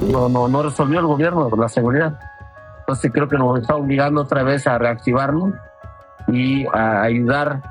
no resolvió el gobierno, la seguridad. Entonces creo que nos está obligando otra vez a reactivarnos y a ayudar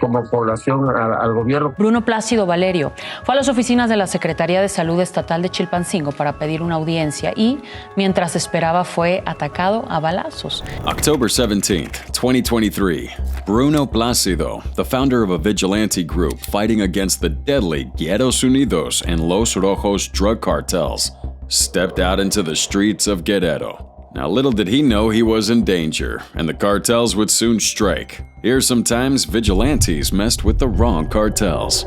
como población al gobierno. Bruno Plácido Valerio fue a las oficinas de la Secretaría de Salud Estatal de Chilpancingo para pedir una audiencia y, mientras esperaba, fue atacado a balazos. October 17th, 2023. Bruno Plácido, the founder of a vigilante group fighting against the deadly Guerreros Unidos and Los Rojos drug cartels, stepped out into the streets of Guerrero. Now, little did he know he was in danger, and the cartels would soon strike. Here, sometimes vigilantes messed with the wrong cartels.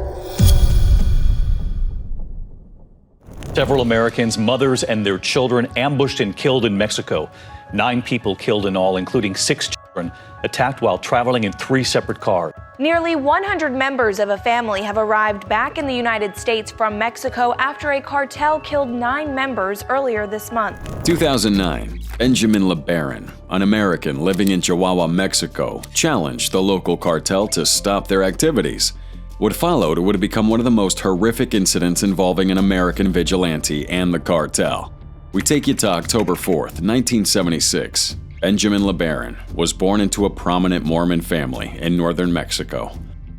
Several Americans, mothers and their children, ambushed and killed in Mexico. 9 people killed in all, including 6 children, attacked while traveling in 3 separate cars. Nearly 100 members of a family have arrived back in the United States from Mexico after a cartel killed 9 members earlier this month. 2009, Benjamin LeBaron, an American living in Chihuahua, Mexico, challenged the local cartel to stop their activities. What followed would have become one of the most horrific incidents involving an American vigilante and the cartel. We take you to October 4th, 1976. Benjamin LeBaron was born into a prominent Mormon family in northern Mexico.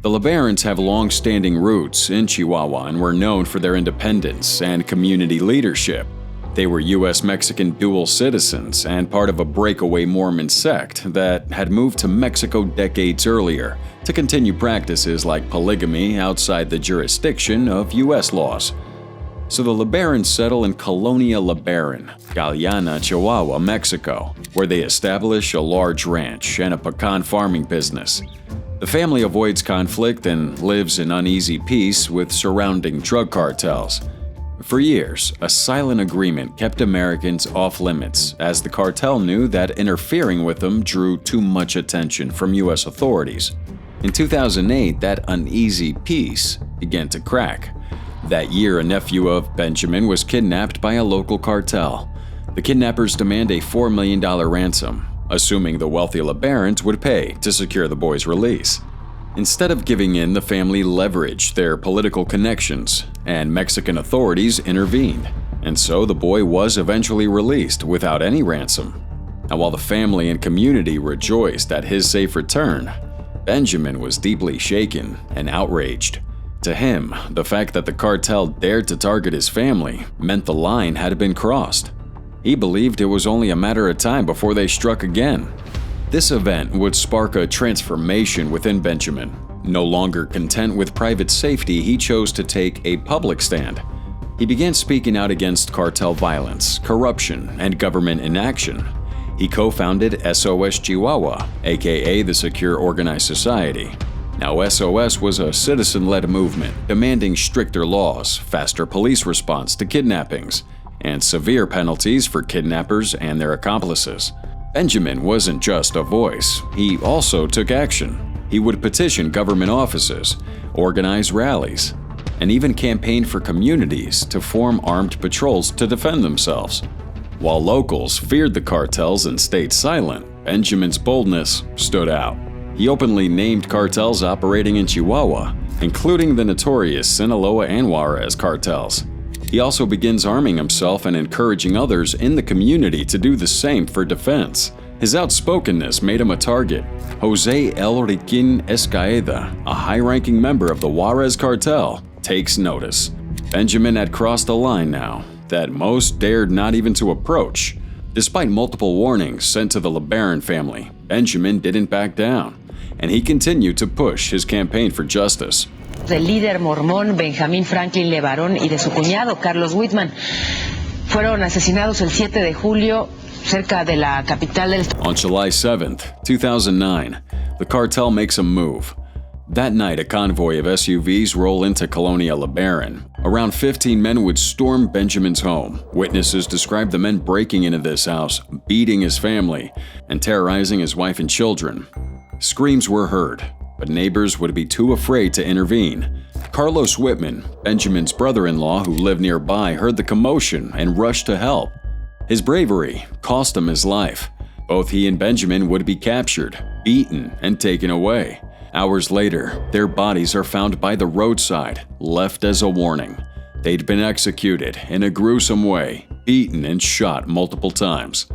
The LeBarons have long-standing roots in Chihuahua and were known for their independence and community leadership. They were U.S.-Mexican dual citizens and part of a breakaway Mormon sect that had moved to Mexico decades earlier to continue practices like polygamy outside the jurisdiction of U.S. laws. So the LeBarons settle in Colonia LeBaron, Galeana, Chihuahua, Mexico, where they establish a large ranch and a pecan farming business. The family avoids conflict and lives in uneasy peace with surrounding drug cartels. For years, a silent agreement kept Americans off limits, as the cartel knew that interfering with them drew too much attention from U.S. authorities. In 2008, that uneasy peace began to crack. That year, a nephew of Benjamin was kidnapped by a local cartel. The kidnappers demand a $4 million ransom, assuming the wealthy LeBarons would pay to secure the boy's release. Instead of giving in, the family leveraged their political connections, and Mexican authorities intervened. And so the boy was eventually released without any ransom. And while the family and community rejoiced at his safe return, Benjamin was deeply shaken and outraged. To him, the fact that the cartel dared to target his family meant the line had been crossed. He believed it was only a matter of time before they struck again. This event would spark a transformation within Benjamin. No longer content with private safety, he chose to take a public stand. He began speaking out against cartel violence, corruption, and government inaction. He co-founded SOS Chihuahua, aka the Secure Organized Society. Now, SOS was a citizen-led movement demanding stricter laws, faster police response to kidnappings, and severe penalties for kidnappers and their accomplices. Benjamin wasn't just a voice, he also took action. He would petition government offices, organize rallies, and even campaign for communities to form armed patrols to defend themselves. While locals feared the cartels and stayed silent, Benjamin's boldness stood out. He openly named cartels operating in Chihuahua, including the notorious Sinaloa and Juarez cartels. He also begins arming himself and encouraging others in the community to do the same for defense. His outspokenness made him a target. Jose El Riquín Escaeda, a high-ranking member of the Juarez cartel, takes notice. Benjamin had crossed a line now that most dared not even to approach. Despite multiple warnings sent to the LeBaron family, Benjamin didn't back down, and he continued to push his campaign for justice. Del líder mormón Benjamín Franklin LeBaron y de su cuñado Carlos Whitman fueron asesinados el 7 de julio cerca de la capital del estado. On July 7th, 2009, the cartel makes a move. That night, a convoy of SUVs roll into Colonia LeBaron. Around 15 men would storm Benjamin's home. Witnesses describe the men breaking into this house, beating his family, and terrorizing his wife and children. Screams were heard, but neighbors would be too afraid to intervene. Carlos Whitman, Benjamin's brother-in-law who lived nearby, heard the commotion and rushed to help. His bravery cost him his life. Both he and Benjamin would be captured, beaten, and taken away. Hours later, their bodies are found by the roadside, left as a warning. They'd been executed in a gruesome way beaten and shot multiple times.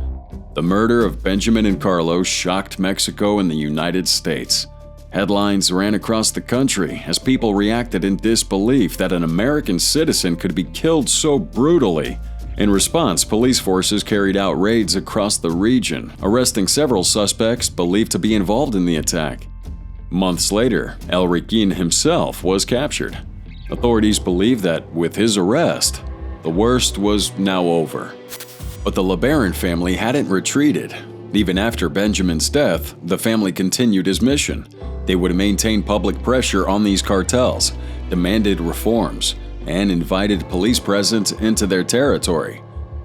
The murder of Benjamin and Carlos shocked Mexico and the United States. Headlines ran across the country as people reacted in disbelief that an American citizen could be killed so brutally. In response, police forces carried out raids across the region, arresting several suspects believed to be involved in the attack. Months later, El Riquín himself was captured. Authorities believe that with his arrest, the worst was now over. But the LeBaron family hadn't retreated. Even after Benjamin's death, the family continued his mission. They would maintain public pressure on these cartels, demanded reforms, and invited police presence into their territory.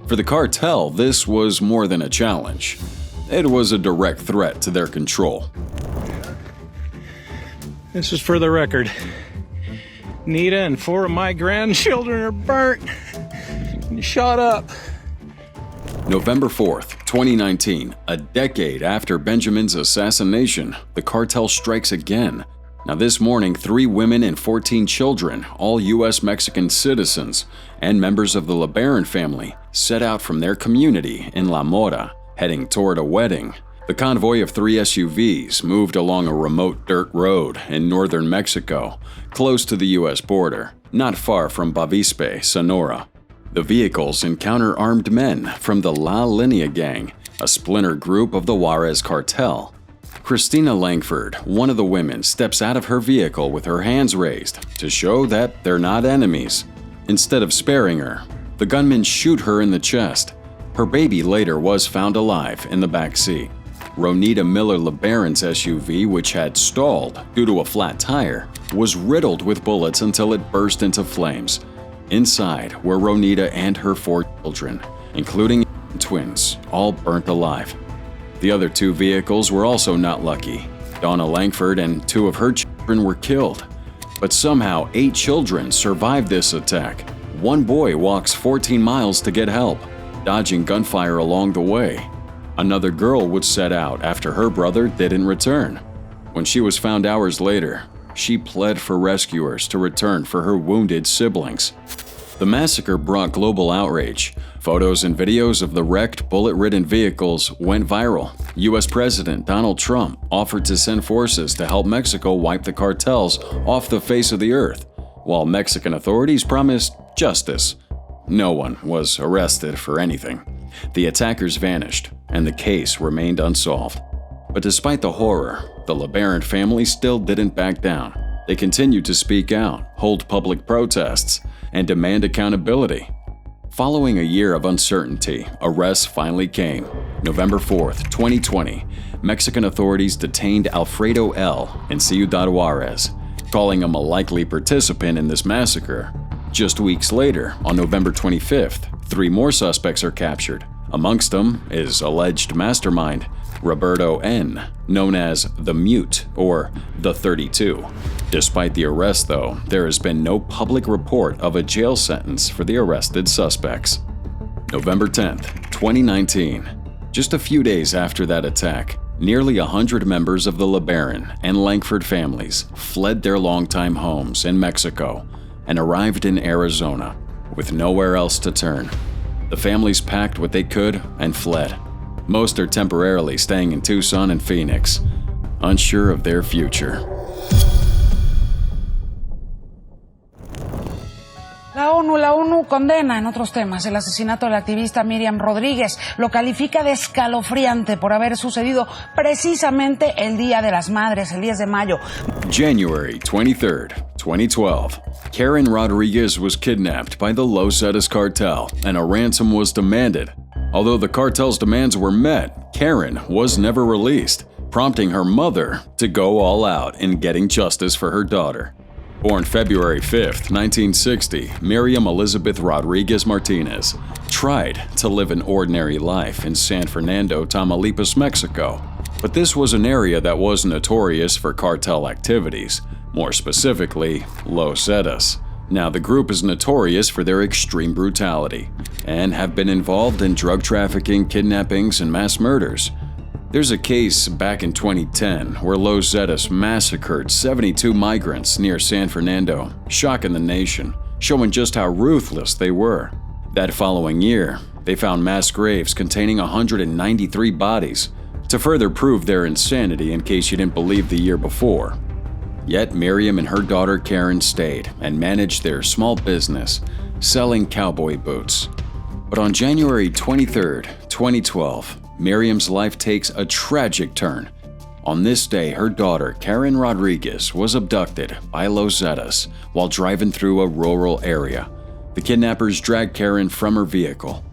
For the cartel, this was more than a challenge. It was a direct threat to their control. This is for the record. Nita and 4 of my grandchildren are burnt and shot up. November 4th, 2019, a decade after Benjamin's assassination, the cartel strikes again. Now this morning, 3 women and 14 children, all U.S.-Mexican citizens and members of the LeBaron family, set out from their community in La Mora, heading toward a wedding. The convoy of 3 SUVs moved along a remote dirt road in northern Mexico, close to the U.S. border, not far from Bavispe, Sonora. The vehicles encounter armed men from the La Linea gang, a splinter group of the Juarez cartel. Christina Langford, one of the women, steps out of her vehicle with her hands raised to show that they're not enemies. Instead of sparing her, the gunmen shoot her in the chest. Her baby later was found alive in the back seat. Ronita Miller LeBaron's SUV, which had stalled due to a flat tire, was riddled with bullets until it burst into flames. Inside were Ronita and her 4 children, including twins, all burnt alive. The other 2 vehicles were also not lucky. Donna Langford and 2 of her children were killed. But somehow 8 children survived this attack. 1 boy walks 14 miles to get help, dodging gunfire along the way. Another girl would set out after her brother didn't return. When she was found hours later, she pled for rescuers to return for her wounded siblings. The massacre brought global outrage. Photos and videos of the wrecked, bullet-ridden vehicles went viral. U.S. President Donald Trump offered to send forces to help Mexico wipe the cartels off the face of the earth, while Mexican authorities promised justice. No one was arrested for anything. The attackers vanished, and the case remained unsolved. But despite the horror, the LeBaron family still didn't back down. They continued to speak out, hold public protests, and demand accountability. Following a year of uncertainty, arrests finally came. November 4th, 2020, Mexican authorities detained Alfredo L. in Ciudad Juarez, calling him a likely participant in this massacre. Just weeks later, on November 25th, 3 more suspects are captured. Amongst them is alleged mastermind Roberto N., known as the Mute or the 32. Despite the arrest, though, there has been no public report of a jail sentence for the arrested suspects. November 10th, 2019. Just a few days after that attack, nearly 100 members of the LeBaron and Langford families fled their longtime homes in Mexico and arrived in Arizona with nowhere else to turn. The families packed what they could and fled. Most are temporarily staying in Tucson and Phoenix, unsure of their future. La ONU condena en otros temas el asesinato de la activista Miriam Rodríguez. Lo califica de escalofriante por haber sucedido precisamente el Día de las Madres, el 10 de mayo. January 23rd, 2012. Karen Rodriguez was kidnapped by the Los Zetas cartel and a ransom was demanded. Although the cartel's demands were met, Karen was never released, prompting her mother to go all out in getting justice for her daughter. Born February 5, 1960, Miriam Elizabeth Rodriguez Martinez tried to live an ordinary life in San Fernando, Tamaulipas, Mexico. But this was an area that was notorious for cartel activities, more specifically, Los Zetas. Now, the group is notorious for their extreme brutality and have been involved in drug trafficking, kidnappings, and mass murders. There's a case back in 2010 where Los Zetas massacred 72 migrants near San Fernando, shocking the nation, showing just how ruthless they were. That following year, They found mass graves containing 193 bodies to further prove their insanity in case you didn't believe the year before. Yet Miriam and her daughter Karen stayed and managed their small business, selling cowboy boots. But on January 23, 2012, Miriam's life takes a tragic turn. On this day, her daughter, Karen Rodriguez, was abducted by Los Zetas while driving through a rural area. The kidnappers dragged Karen from her vehicle.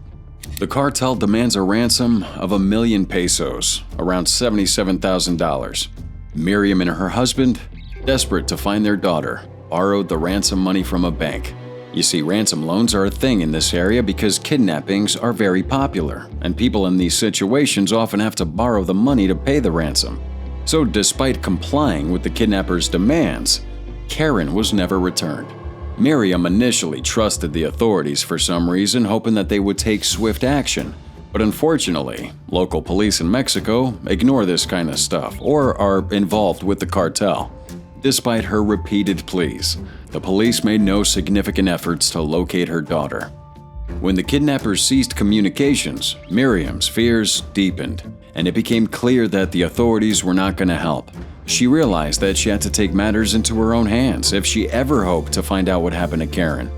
The cartel demands a ransom of 1 million pesos, around $77,000. Miriam and her husband, desperate to find their daughter, borrowed the ransom money from a bank. You see, ransom loans are a thing in this area because kidnappings are very popular, and people in these situations often have to borrow the money to pay the ransom. So despite complying with the kidnappers' demands, Karen was never returned. Miriam initially trusted the authorities for some reason, hoping that they would take swift action. But unfortunately, local police in Mexico ignore this kind of stuff or are involved with the cartel. Despite her repeated pleas, the police made no significant efforts to locate her daughter. When the kidnappers ceased communications, Miriam's fears deepened, and it became clear that the authorities were not going to help. She realized that she had to take matters into her own hands if she ever hoped to find out what happened to Karen.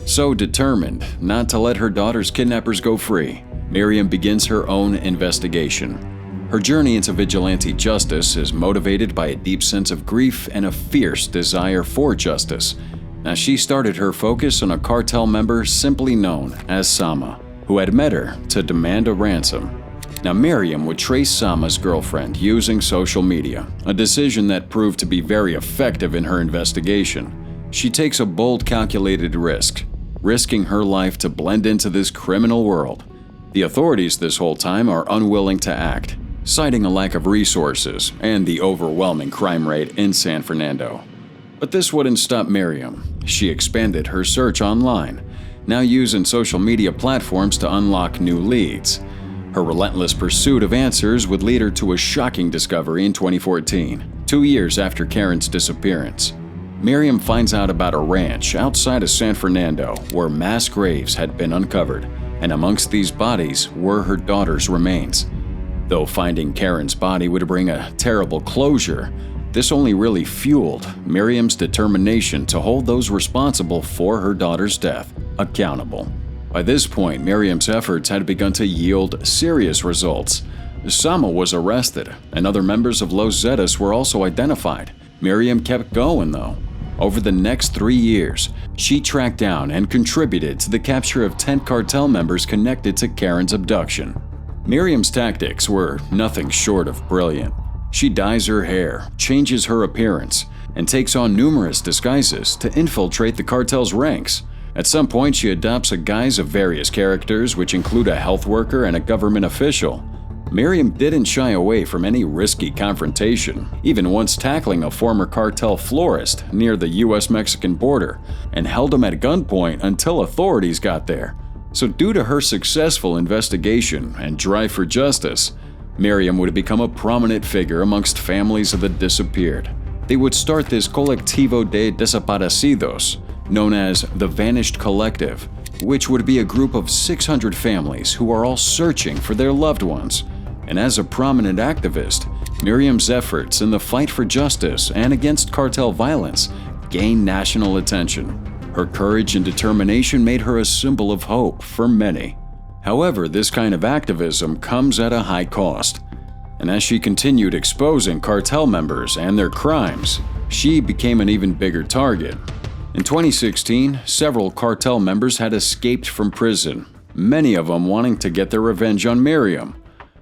So determined not to let her daughter's kidnappers go free, Miriam begins her own investigation. Her journey into vigilante justice is motivated by a deep sense of grief and a fierce desire for justice. Now, she started her focus on a cartel member simply known as Sama, who had met her to demand a ransom. Now, Miriam would trace Sama's girlfriend using social media, a decision that proved to be very effective in her investigation. She takes a bold, calculated risk, risking her life to blend into this criminal world. The authorities this whole time are unwilling to act, citing a lack of resources and the overwhelming crime rate in San Fernando. But this wouldn't stop Miriam. She expanded her search online, now using social media platforms to unlock new leads. Her relentless pursuit of answers would lead her to a shocking discovery in 2014, 2 years after Karen's disappearance. Miriam finds out about a ranch outside of San Fernando where mass graves had been uncovered, and amongst these bodies were her daughter's remains. Though finding Karen's body would bring a terrible closure, this only really fueled Miriam's determination to hold those responsible for her daughter's death accountable. By this point, Miriam's efforts had begun to yield serious results. Sama was arrested, and other members of Los Zetas were also identified. Miriam kept going, though. Over the next 3 years, she tracked down and contributed to the capture of 10 cartel members connected to Karen's abduction. Miriam's tactics were nothing short of brilliant. She dyes her hair, changes her appearance, and takes on numerous disguises to infiltrate the cartel's ranks. At some point, she adopts a guise of various characters, which include a health worker and a government official. Miriam didn't shy away from any risky confrontation, even once tackling a former cartel florist near the US-Mexican border, and held him at gunpoint until authorities got there. So due to her successful investigation and drive for justice, Miriam would become a prominent figure amongst families of the disappeared. They would start this Colectivo de Desaparecidos, known as the Vanished Collective, which would be a group of 600 families who are all searching for their loved ones. And as a prominent activist, Miriam's efforts in the fight for justice and against cartel violence gained national attention. Her courage and determination made her a symbol of hope for many. However, this kind of activism comes at a high cost. And as she continued exposing cartel members and their crimes, she became an even bigger target. In 2016, several cartel members had escaped from prison, many of them wanting to get their revenge on Miriam.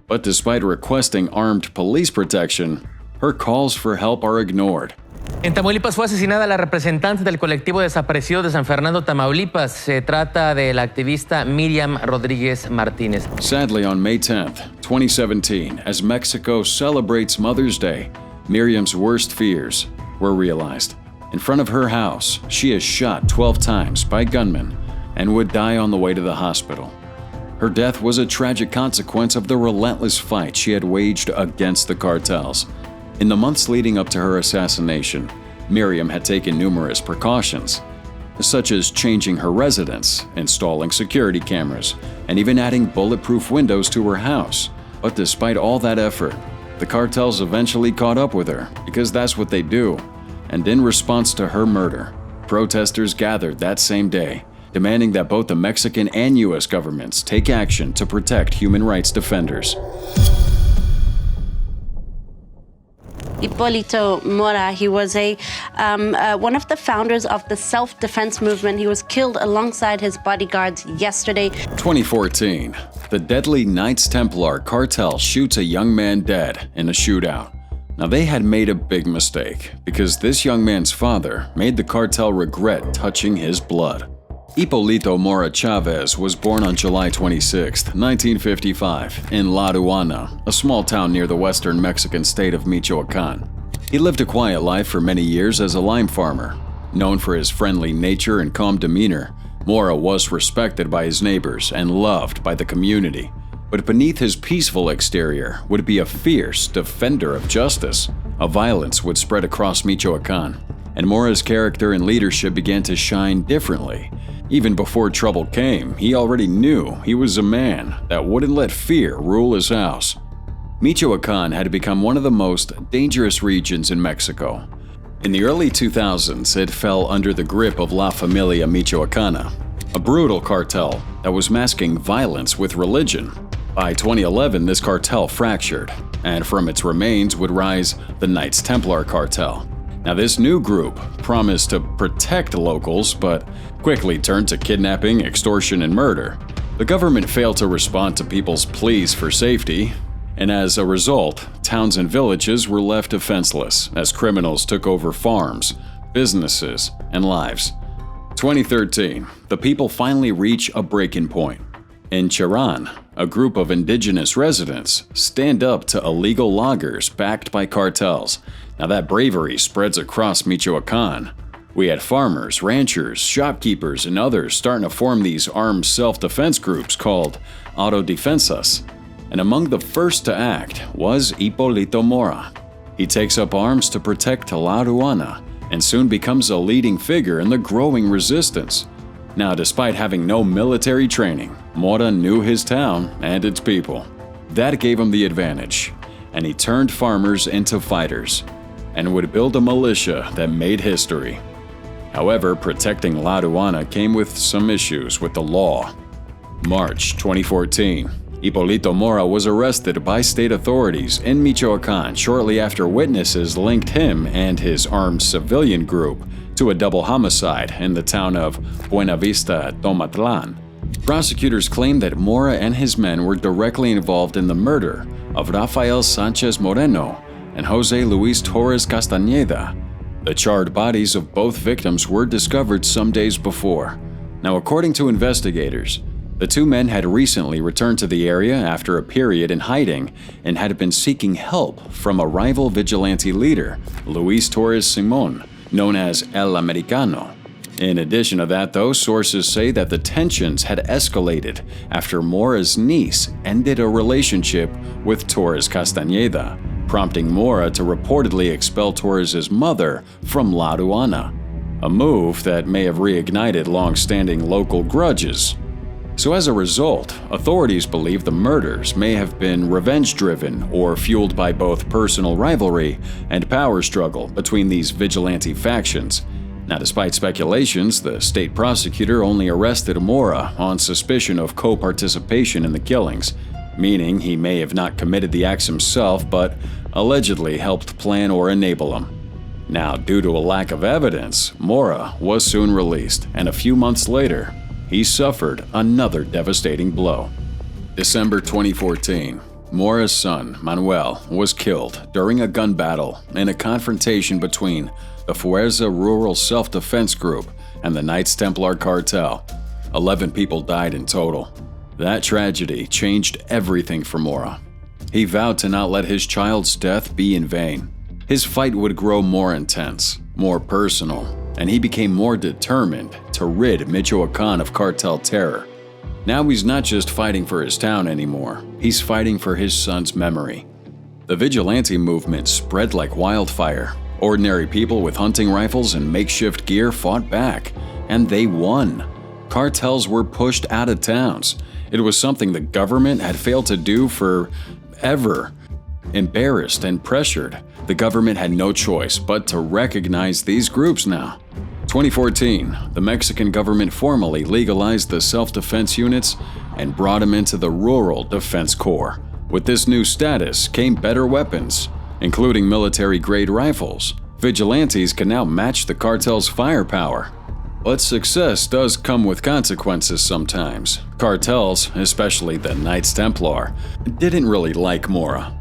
But despite requesting armed police protection, her calls for help are ignored. En Tamaulipas fue asesinada la representante del colectivo desaparecido de San Fernando, Tamaulipas. Se trata de la activista Miriam Rodríguez Martínez. Sadly, on May 10th, 2017, as Mexico celebrates Mother's Day, Miriam's worst fears were realized. In front of her house, she is shot 12 times by gunmen and would die on the way to the hospital. Her death was a tragic consequence of the relentless fight she had waged against the cartels. In the months leading up to her assassination, Miriam had taken numerous precautions. such as changing her residence, installing security cameras, and even adding bulletproof windows to her house. But despite all that effort, the cartels eventually caught up with her, because that's what they do. And in response to her murder, protesters gathered that same day, demanding that both the Mexican and U.S. governments take action to protect human rights defenders. Hipólito Mora, he was one of the founders of the self-defense movement. He was killed alongside his bodyguards yesterday. 2014, the deadly Knights Templar cartel shoots a young man dead in a shootout. Now, they had made a big mistake, because this young man's father made the cartel regret touching his blood. Hipólito Mora Chavez was born on July 26, 1955, in La Aduana, a small town near the western Mexican state of Michoacán. He lived a quiet life for many years as a lime farmer. Known for his friendly nature and calm demeanor, Mora was respected by his neighbors and loved by the community. But beneath his peaceful exterior would be a fierce defender of justice. A violence would spread across Michoacán, and Mora's character and leadership began to shine differently. Even before trouble came, he already knew he was a man that wouldn't let fear rule his house. Michoacán had become one of the most dangerous regions in Mexico. In the early 2000s, it fell under the grip of La Familia Michoacana, a brutal cartel that was masking violence with religion. By 2011, this cartel fractured, and from its remains would rise the Knights Templar cartel. Now, this new group promised to protect locals, but quickly turned to kidnapping, extortion, and murder. The government failed to respond to people's pleas for safety, and as a result, towns and villages were left defenseless as criminals took over farms, businesses, and lives. 2013, the people finally reach a breaking point. In Cherán, a group of indigenous residents stand up to illegal loggers backed by cartels. Now, that bravery spreads across Michoacán. We had farmers, ranchers, shopkeepers, and others starting to form these armed self-defense groups called autodefensas. And among the first to act was Hipólito Mora. He takes up arms to protect La Aduana and soon becomes a leading figure in the growing resistance. Now, despite having no military training, Mora knew his town and its people. That gave him the advantage, and he turned farmers into fighters and would build a militia that made history. However, protecting La Aduana came with some issues with the law. March 2014, Hipólito Mora was arrested by state authorities in Michoacán shortly after witnesses linked him and his armed civilian group to a double homicide in the town of Buenavista, Tomatlán. Prosecutors claimed that Mora and his men were directly involved in the murder of Rafael Sanchez Moreno and Jose Luis Torres Castañeda. The charred bodies of both victims were discovered some days before. Now, according to investigators, the two men had recently returned to the area after a period in hiding and had been seeking help from a rival vigilante leader, Luis Torres Simón, known as El Americano. In addition to that, though, sources say that the tensions had escalated after Mora's niece ended a relationship with Torres Castañeda, prompting Mora to reportedly expel Torres' mother from La Aduana, a move that may have reignited long-standing local grudges. So as a result, authorities believe the murders may have been revenge-driven or fueled by both personal rivalry and power struggle between these vigilante factions. Now, despite speculations, the state prosecutor only arrested Mora on suspicion of co-participation in the killings, meaning he may have not committed the acts himself but allegedly helped plan or enable them. Now, due to a lack of evidence, Mora was soon released, and a few months later, he suffered another devastating blow. December 2014, Mora's son, Manuel, was killed during a gun battle in a confrontation between the Fuerza Rural Self-Defense Group and the Knights Templar cartel. 11 people died in total. That tragedy changed everything for Mora. He vowed to not let his child's death be in vain. His fight would grow more intense, more personal, and he became more determined to rid Michoacán of cartel terror. Now he's not just fighting for his town anymore, he's fighting for his son's memory. The vigilante movement spread like wildfire. Ordinary people with hunting rifles and makeshift gear fought back, and they won. Cartels were pushed out of towns. It was something the government had failed to do forever. Embarrassed and pressured, the government had no choice but to recognize these groups now. 2014, the Mexican government formally legalized the self-defense units and brought them into the Rural Defense Corps. With this new status came better weapons, including military-grade rifles. Vigilantes can now match the cartel's firepower. But success does come with consequences sometimes. Cartels, especially the Knights Templar, didn't really like Mora.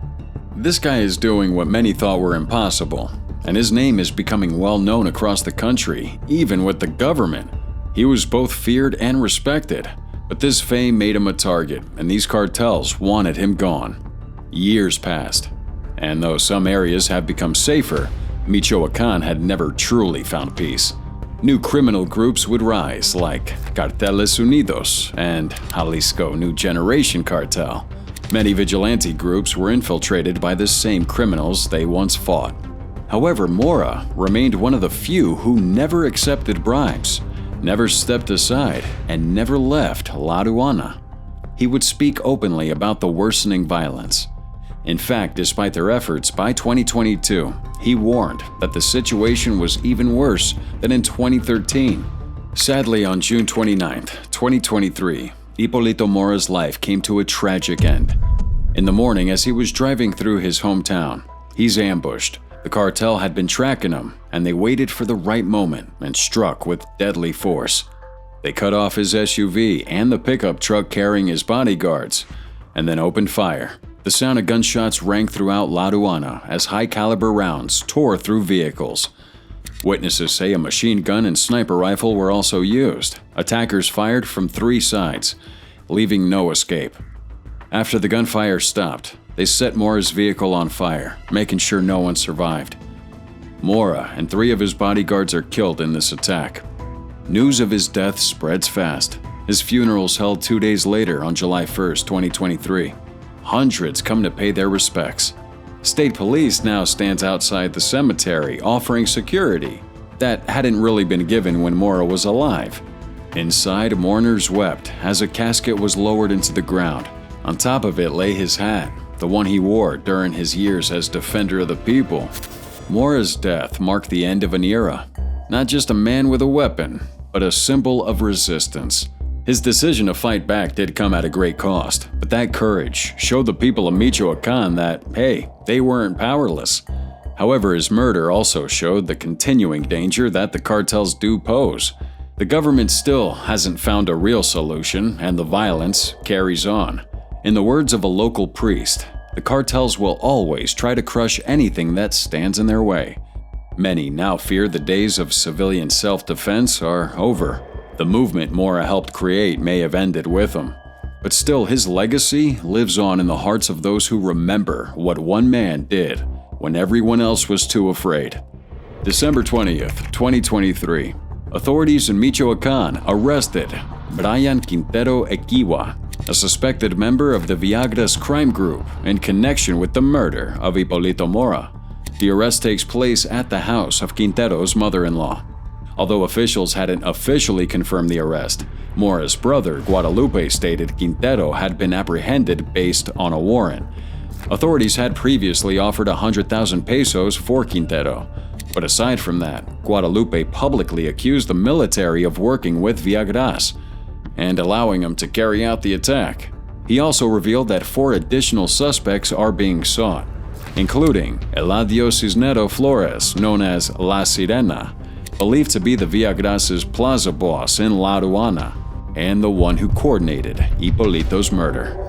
This guy is doing what many thought were impossible, and his name is becoming well known across the country, even with the government. He was both feared and respected, but this fame made him a target, and these cartels wanted him gone. Years passed, and though some areas have become safer, Michoacán had never truly found peace. New criminal groups would rise, like Carteles Unidos and Jalisco New Generation Cartel. Many vigilante groups were infiltrated by the same criminals they once fought. However, Mora remained one of the few who never accepted bribes, never stepped aside, and never left La Aduana. He would speak openly about the worsening violence. In fact, despite their efforts, by 2022, he warned that the situation was even worse than in 2013. Sadly, on June 29, 2023, Hipólito Mora's life came to a tragic end. In the morning, as he was driving through his hometown, he's ambushed. The cartel had been tracking him, and they waited for the right moment and struck with deadly force. They cut off his SUV and the pickup truck carrying his bodyguards, and then opened fire. The sound of gunshots rang throughout La Aduana as high-caliber rounds tore through vehicles. Witnesses say a machine gun and sniper rifle were also used. Attackers fired from 3 sides, leaving no escape. After the gunfire stopped, they set Mora's vehicle on fire, making sure no one survived. Mora and 3 of his bodyguards are killed in this attack. News of his death spreads fast. His funeral's held 2 days later on July 1st, 2023. Hundreds come to pay their respects. State police now stands outside the cemetery offering security that hadn't really been given when Mora was alive. Inside, mourners wept as a casket was lowered into the ground. On top of it lay his hat, the one he wore during his years as defender of the people. Mora's death marked the end of an era. Not just a man with a weapon, but a symbol of resistance. His decision to fight back did come at a great cost, but that courage showed the people of Michoacán that, hey, they weren't powerless. However, his murder also showed the continuing danger that the cartels do pose. The government still hasn't found a real solution, and the violence carries on. In the words of a local priest, the cartels will always try to crush anything that stands in their way. Many now fear the days of civilian self-defense are over. The movement Mora helped create may have ended with him, but still his legacy lives on in the hearts of those who remember what one man did when everyone else was too afraid. December 20th, 2023, authorities in Michoacán arrested Brian Quintero Equiwa, a suspected member of the Viagras crime group in connection with the murder of Hipólito Mora. The arrest takes place at the house of Quintero's mother-in-law. Although officials hadn't officially confirmed the arrest, Mora's brother, Guadalupe, stated Quintero had been apprehended based on a warrant. Authorities had previously offered 100,000 pesos for Quintero. But aside from that, Guadalupe publicly accused the military of working with Viagras and allowing him to carry out the attack. He also revealed that 4 additional suspects are being sought, including Eladio Cisnero Flores, known as La Sirena, believed to be the Viagras' plaza boss in La Aduana, and the one who coordinated Hipólito's murder.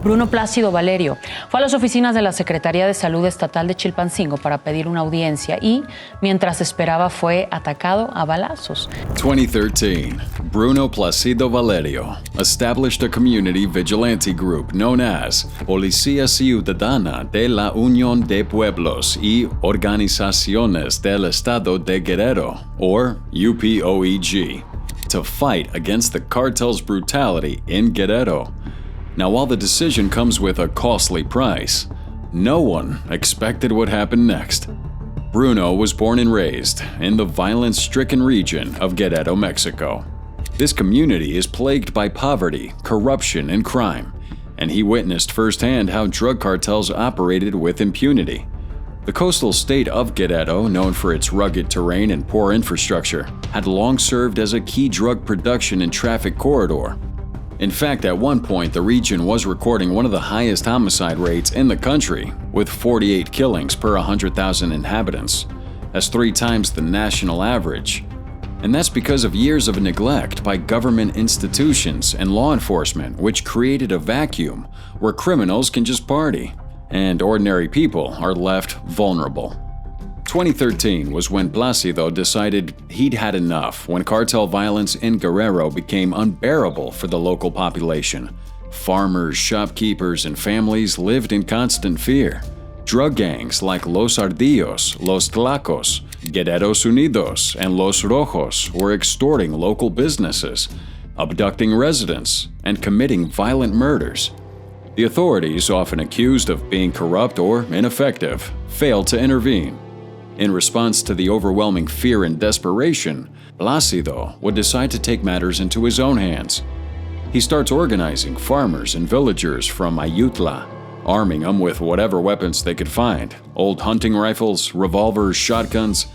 Bruno Plácido Valerio fue a las oficinas de la Secretaría de Salud Estatal de Chilpancingo para pedir una audiencia y, mientras esperaba, fue atacado a balazos. 2013, Bruno Plácido Valerio established a community vigilante group known as Policía Ciudadana de la Unión de Pueblos y Organizaciones del Estado de Guerrero, or UPOEG, to fight against the cartel's brutality in Guerrero. Now, while the decision comes with a costly price, no one expected what happened next. Bruno was born and raised in the violence-stricken region of Guerrero, Mexico. This community is plagued by poverty, corruption, and crime, and he witnessed firsthand how drug cartels operated with impunity. The coastal state of Guerrero, known for its rugged terrain and poor infrastructure, had long served as a key drug production and traffic corridor. In fact, at one point, the region was recording one of the highest homicide rates in the country, with 48 killings per 100,000 inhabitants. That's 3 times the national average. And that's because of years of neglect by government institutions and law enforcement, which created a vacuum where criminals can just party, and ordinary people are left vulnerable. 2013 was when Plácido decided he'd had enough when cartel violence in Guerrero became unbearable for the local population. Farmers, shopkeepers, and families lived in constant fear. Drug gangs like Los Ardillos, Los Tlacos, Guerreros Unidos, and Los Rojos were extorting local businesses, abducting residents, and committing violent murders. The authorities, often accused of being corrupt or ineffective, failed to intervene. In response to the overwhelming fear and desperation, Plácido would decide to take matters into his own hands. He starts organizing farmers and villagers from Ayutla, arming them with whatever weapons they could find, old hunting rifles, revolvers, shotguns.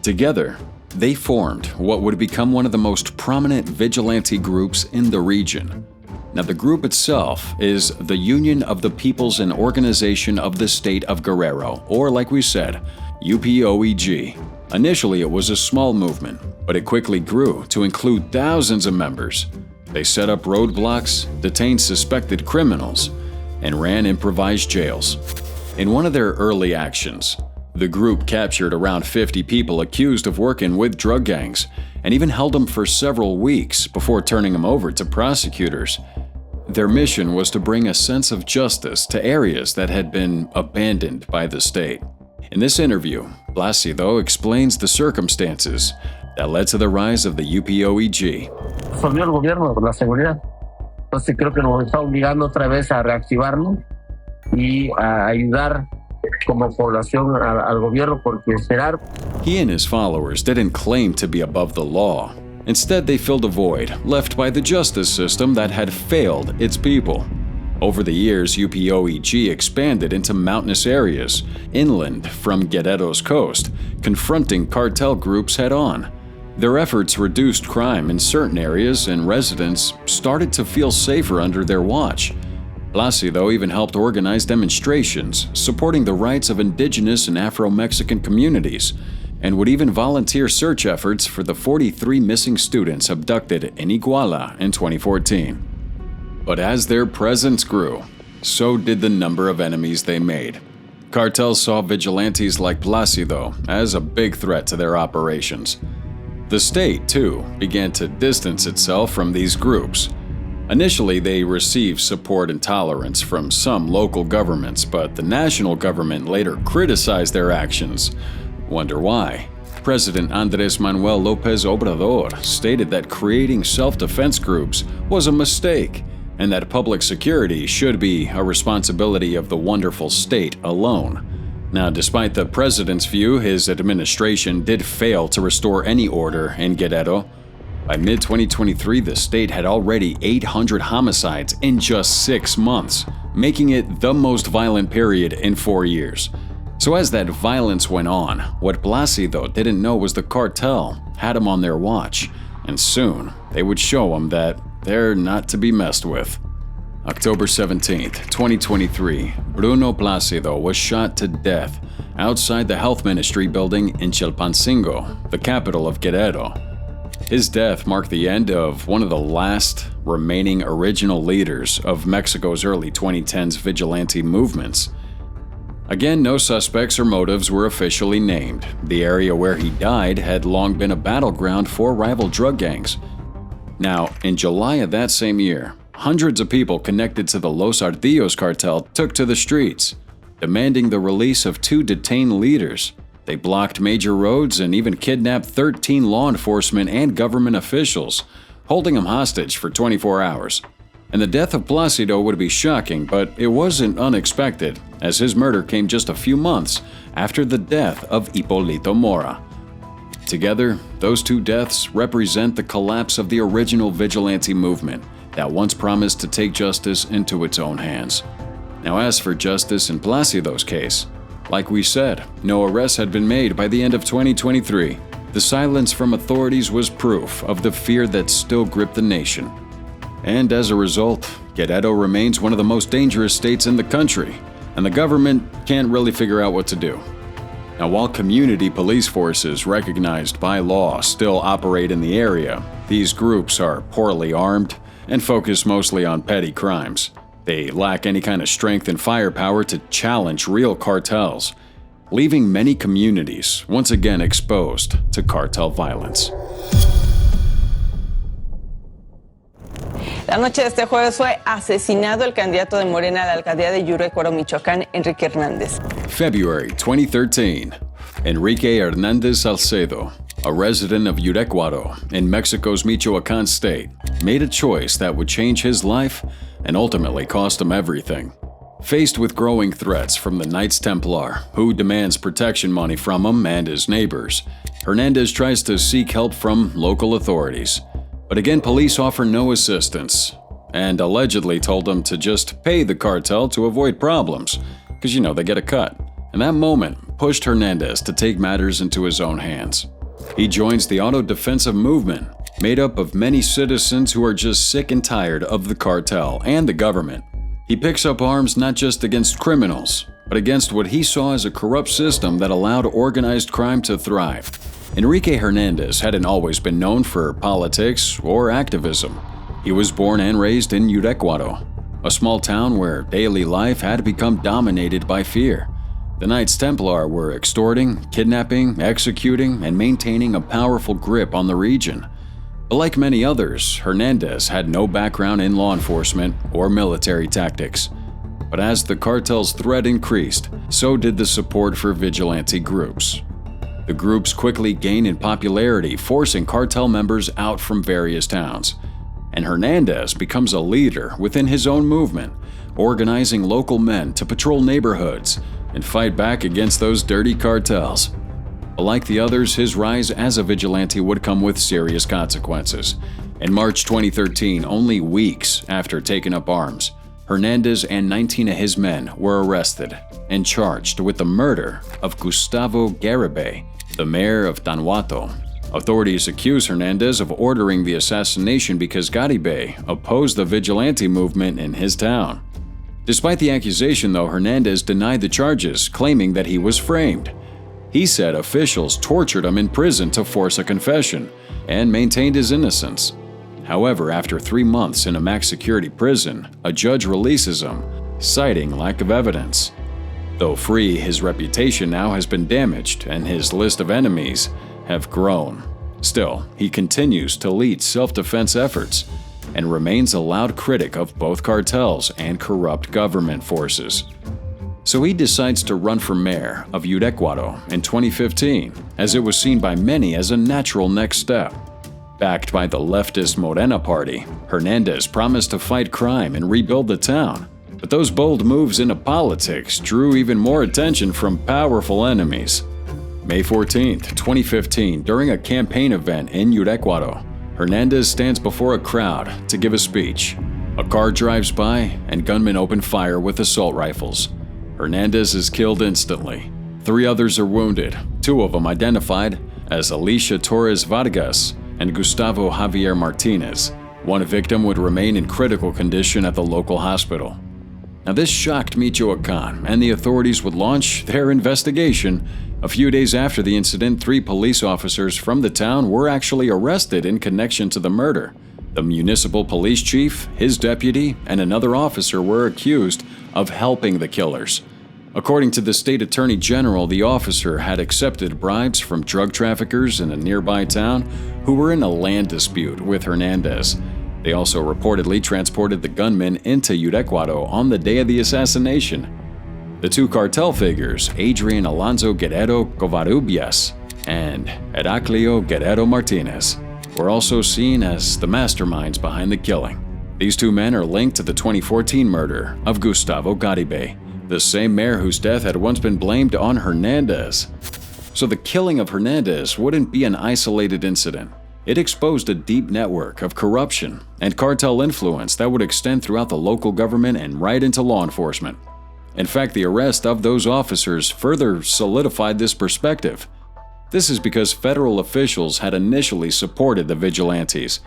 Together, they formed what would become one of the most prominent vigilante groups in the region. Now, the group itself is the Union of the Peoples and Organization of the State of Guerrero, or like we said, UPOEG. Initially, it was a small movement, but it quickly grew to include thousands of members. They set up roadblocks, detained suspected criminals, and ran improvised jails. In one of their early actions, the group captured around 50 people accused of working with drug gangs and even held them for several weeks before turning them over to prosecutors. Their mission was to bring a sense of justice to areas that had been abandoned by the state. In this interview, Plácido explains the circumstances that led to the rise of the UPOEG. Disolvió el gobierno por la seguridad. Entonces creo que nos está obligando otra vez a reactivarnos y a ayudar como población al gobierno porque esperar. He and his followers didn't claim to be above the law. Instead, they filled a void left by the justice system that had failed its people. Over the years, UPOEG expanded into mountainous areas, inland from Guerrero's coast, confronting cartel groups head-on. Their efforts reduced crime in certain areas, and residents started to feel safer under their watch. Plácido even helped organize demonstrations supporting the rights of indigenous and Afro-Mexican communities, and would even volunteer search efforts for the 43 missing students abducted in Iguala in 2014. But as their presence grew, so did the number of enemies they made. Cartels saw vigilantes like Plácido as a big threat to their operations. The state, too, began to distance itself from these groups. Initially, they received support and tolerance from some local governments, but the national government later criticized their actions. Wonder why? President Andrés Manuel López Obrador stated that creating self-defense groups was a mistake, and that public security should be a responsibility of the wonderful state alone. Now, despite the president's view, his administration did fail to restore any order in Guerrero. By mid-2023, the state had already 800 homicides in just 6 months, making it the most violent period in 4 years. So as that violence went on, what Plácido didn't know was the cartel had him on their watch, and soon they would show him that they're not to be messed with. October 17th, 2023, Bruno Plácido was shot to death outside the Health Ministry building in Chilpancingo, the capital of Guerrero. His death marked the end of one of the last remaining original leaders of Mexico's early 2010s vigilante movements. Again, no suspects or motives were officially named. The area where he died had long been a battleground for rival drug gangs. Now, in July of that same year, hundreds of people connected to the Los Ardillos cartel took to the streets, demanding the release of 2 detained leaders. They blocked major roads and even kidnapped 13 law enforcement and government officials, holding them hostage for 24 hours. And the death of Placido would be shocking, but it wasn't unexpected, as his murder came just a few months after the death of Hipólito Mora. Together, those two deaths represent the collapse of the original vigilante movement that once promised to take justice into its own hands. Now, as for justice in Placido's case, like we said, no arrests had been made by the end of 2023. The silence from authorities was proof of the fear that still gripped the nation. And as a result, Guerrero remains one of the most dangerous states in the country, and the government can't really figure out what to do. Now, while community police forces recognized by law still operate in the area, these groups are poorly armed and focus mostly on petty crimes. They lack any kind of strength and firepower to challenge real cartels, leaving many communities once again exposed to cartel violence. La noche de este jueves fue asesinado el candidato de Morena a la alcaldía de Yurecuaro, Michoacán, Enrique Hernández. February 2013, Enrique Hernández Salcedo, a resident of Yurecuaro in Mexico's Michoacán state, made a choice that would change his life and ultimately cost him everything. Faced with growing threats from the Knights Templar, who demands protection money from him and his neighbors, Hernandez tries to seek help from local authorities. But again, police offer no assistance, and allegedly told him to just pay the cartel to avoid problems, because they get a cut. And that moment pushed Hernandez to take matters into his own hands. He joins the auto-defensive movement, made up of many citizens who are just sick and tired of the cartel and the government. He picks up arms not just against criminals, but against what he saw as a corrupt system that allowed organized crime to thrive. Enrique Hernandez hadn't always been known for politics or activism. He was born and raised in Yurecuaro, a small town where daily life had become dominated by fear. The Knights Templar were extorting, kidnapping, executing, and maintaining a powerful grip on the region. But like many others, Hernandez had no background in law enforcement or military tactics. But as the cartel's threat increased, so did the support for vigilante groups. The groups quickly gained in popularity, forcing cartel members out from various towns. And Hernandez becomes a leader within his own movement, organizing local men to patrol neighborhoods and fight back against those dirty cartels. But like the others, his rise as a vigilante would come with serious consequences. In March 2013, only weeks after taking up arms, Hernandez and 19 of his men were arrested and charged with the murder of Gustavo Garibay, the mayor of Tanhuato. Authorities accuse Hernandez of ordering the assassination because Garibay opposed the vigilante movement in his town. Despite the accusation, though, Hernandez denied the charges, claiming that he was framed. He said officials tortured him in prison to force a confession and maintained his innocence. However, after 3 months in a max security prison, a judge releases him, citing lack of evidence. Though free, his reputation now has been damaged and his list of enemies have grown. Still, he continues to lead self-defense efforts and remains a loud critic of both cartels and corrupt government forces. So he decides to run for mayor of Yurecuaro in 2015, as it was seen by many as a natural next step. Backed by the leftist Morena party, Hernandez promised to fight crime and rebuild the town. But those bold moves into politics drew even more attention from powerful enemies. May 14, 2015, during a campaign event in Yurecuaro, Hernandez stands before a crowd to give a speech. A car drives by and gunmen open fire with assault rifles. Hernandez is killed instantly. 3 others are wounded, 2 of them identified as Alicia Torres Vargas and Gustavo Javier Martinez. One victim would remain in critical condition at the local hospital. Now, this shocked Michoacán, and the authorities would launch their investigation. A few days after the incident, 3 police officers from the town were actually arrested in connection to the murder. The municipal police chief, his deputy, and another officer were accused of helping the killers. According to the state attorney general, the officer had accepted bribes from drug traffickers in a nearby town who were in a land dispute with Hernandez. They also reportedly transported the gunmen into Yurecuaro on the day of the assassination. The 2 cartel figures, Adrian Alonso Guerrero Covarrubias and Heraclio Guerrero Martinez, were also seen as the masterminds behind the killing. These two men are linked to the 2014 murder of Gustavo Garibay, the same mayor whose death had once been blamed on Hernandez. So the killing of Hernandez wouldn't be an isolated incident. It exposed a deep network of corruption and cartel influence that would extend throughout the local government and right into law enforcement. In fact, the arrest of those officers further solidified this perspective. This is because federal officials had initially supported the vigilantes,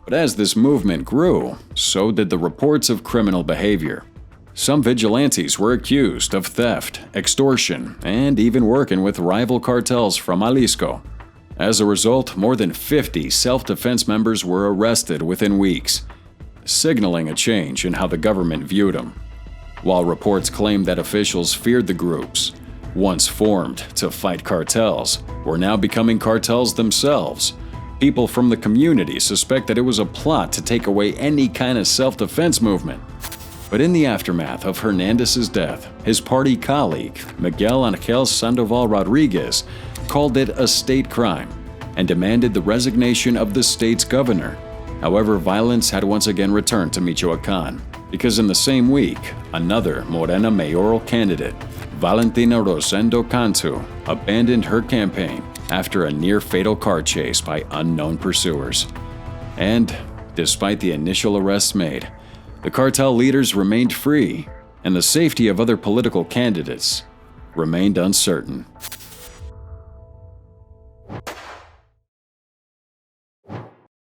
but as this movement grew, so did the reports of criminal behavior. Some vigilantes were accused of theft, extortion, and even working with rival cartels from Jalisco. As a result, more than 50 self-defense members were arrested within weeks, signaling a change in how the government viewed them. While reports claimed that officials feared the groups, once formed to fight cartels, were now becoming cartels themselves. People from the community suspect that it was a plot to take away any kind of self-defense movement. But in the aftermath of Hernandez's death, his party colleague, Miguel Ángel Sandoval Rodriguez, called it a state crime and demanded the resignation of the state's governor. However, violence had once again returned to Michoacán, because in the same week, another Morena mayoral candidate, Valentina Rosendo Cantu, abandoned her campaign after a near-fatal car chase by unknown pursuers. And, despite the initial arrests made, the cartel leaders remained free, and the safety of other political candidates remained uncertain.